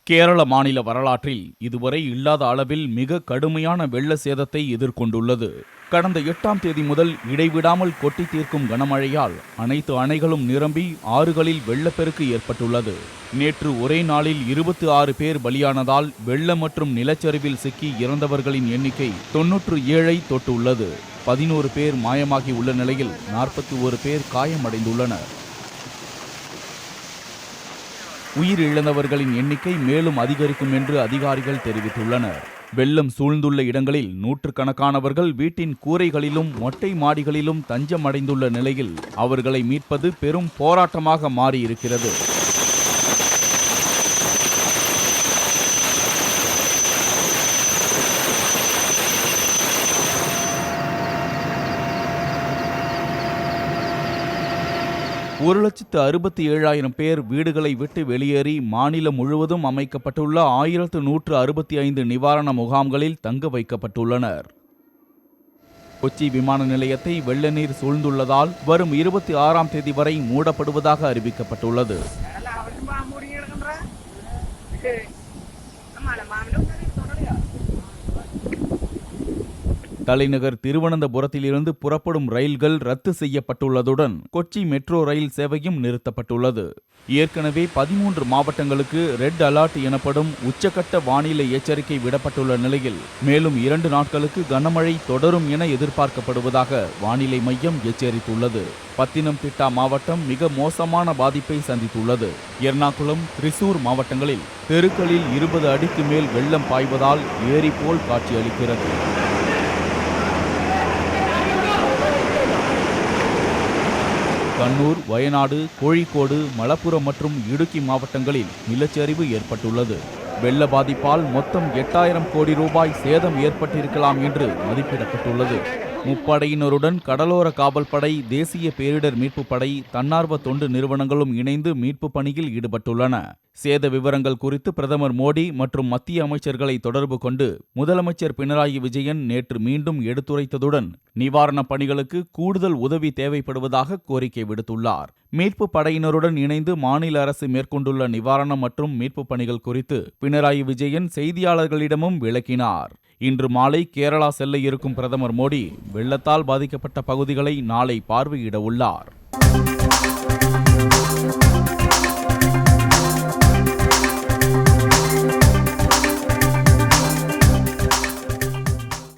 கேரள மாநில வரலாற்றில் இதுவரை இல்லாத அளவில் மிக கடுமையான வெள்ள சேதத்தை எதிர்கொண்டுள்ளது. கடந்த 8ஆம் தேதி முதல் இடைவிடாமல் கொட்டி தீர்க்கும் கனமழையால் அனைத்து அணைகளும் நிரம்பி ஆறுகளில் வெள்ளப்பெருக்கு ஏற்பட்டுள்ளது. நேற்று ஒரே நாளில் 26 பேர் பலியானதால் வெள்ளம் மற்றும் நிலச்சரிவில் சிக்கி இறந்தவர்களின் எண்ணிக்கை 97ஐ தொட்டுள்ளது. 11 பேர் மாயமாகி உள்ள நிலையில் 41 பேர் காயமடைந்துள்ளனர். உயிரிழந்தவர்களின் எண்ணிக்கை மேலும் அதிகரிக்கும் என்று அதிகாரிகள் தெரிவித்துள்ளனர். வெள்ளம் சூழ்ந்துள்ள இடங்களில் நூற்றுக்கணக்கானவர்கள் வீட்டின் கூரைகளிலும் மொட்டை மாடிகளிலும் தஞ்சம் அடைந்துள்ள நிலையில் அவர்களை மீட்பது பெரும் போராட்டமாக மாறியிருக்கிறது. ஒரு 1,67,000 பேர் வீடுகளை விட்டு வெளியேறி மாநிலம் முழுவதும் அமைக்கப்பட்டுள்ள 1165 நிவாரண முகாம்களில் தங்க வைக்கப்பட்டுள்ளனர். கொச்சி விமான நிலையத்தை வெள்ள நீர் சூழ்ந்துள்ளதால் வரும் 26ஆம் தேதி வரை மூடப்படுவதாக அறிவிக்கப்பட்டுள்ளது. தலைநகர் திருவனந்தபுரத்திலிருந்து புறப்படும் ரயில்கள் ரத்து செய்யப்பட்டுள்ளதுடன் கொச்சி மெட்ரோ ரயில் சேவையும் நிறுத்தப்பட்டுள்ளது. ஏற்கனவே 13 மாவட்டங்களுக்கு ரெட் அலர்ட் எனப்படும் உச்சக்கட்ட வானிலை எச்சரிக்கை விடப்பட்டுள்ள நிலையில் மேலும் 2 நாட்களுக்கு கனமழை தொடரும் என எதிர்பார்க்கப்படுவதாக வானிலை மையம் எச்சரித்துள்ளது. பத்தினம்திட்டா மாவட்டம் மிக மோசமான பாதிப்பை சந்தித்துள்ளது. எர்ணாகுளம், திரிசூர் மாவட்டங்களில் தெருக்களில் 20 அடிக்கு மேல் வெள்ளம் பாய்வதால் ஏரி போல் காட்சியளிக்கிறது. கண்ணூர், வயநாடு, கோழிக்கோடு, மலப்புரம் மற்றும் இடுக்கி மாவட்டங்களில் நிலச்சரிவு ஏற்பட்டுள்ளது. வெள்ள பாதிப்பால் மொத்தம் 8000 கோடி ரூபாய் சேதம் ஏற்பட்டிருக்கலாம் என்று மதிப்பிடப்பட்டுள்ளது. முப்படையினருடன் கடலோர காவல்படை, தேசிய பேரிடர் மீட்புப் படை, தன்னார்வ தொண்டு நிறுவனங்களும் இணைந்து மீட்பு பணியில் ஈடுபட்டுள்ளன. சேத விவரங்கள் குறித்து பிரதமர் மோடி மற்றும் மத்திய அமைச்சர்களை தொடர்பு கொண்டு முதலமைச்சர் பினராயி விஜயன் நேற்று மீண்டும் எடுத்துரைத்ததுடன் நிவாரணப் பணிகளுக்கு கூடுதல் உதவி தேவைப்படுவதாக கோரிக்கை விடுத்துள்ளார். மீட்பு படையினருடன் இணைந்து மாநில அரசு மேற்கொண்டுள்ள நிவாரணம் மற்றும் மீட்பு பணிகள் குறித்து பினராயி விஜயன் செய்தியாளர்களிடமும் விளக்கினார். இன்று மாலை கேரளா செல்ல இருக்கும் பிரதமர் மோடி வெள்ளத்தால் பாதிக்கப்பட்ட பகுதிகளை நாளை பார்வையிட உள்ளார்.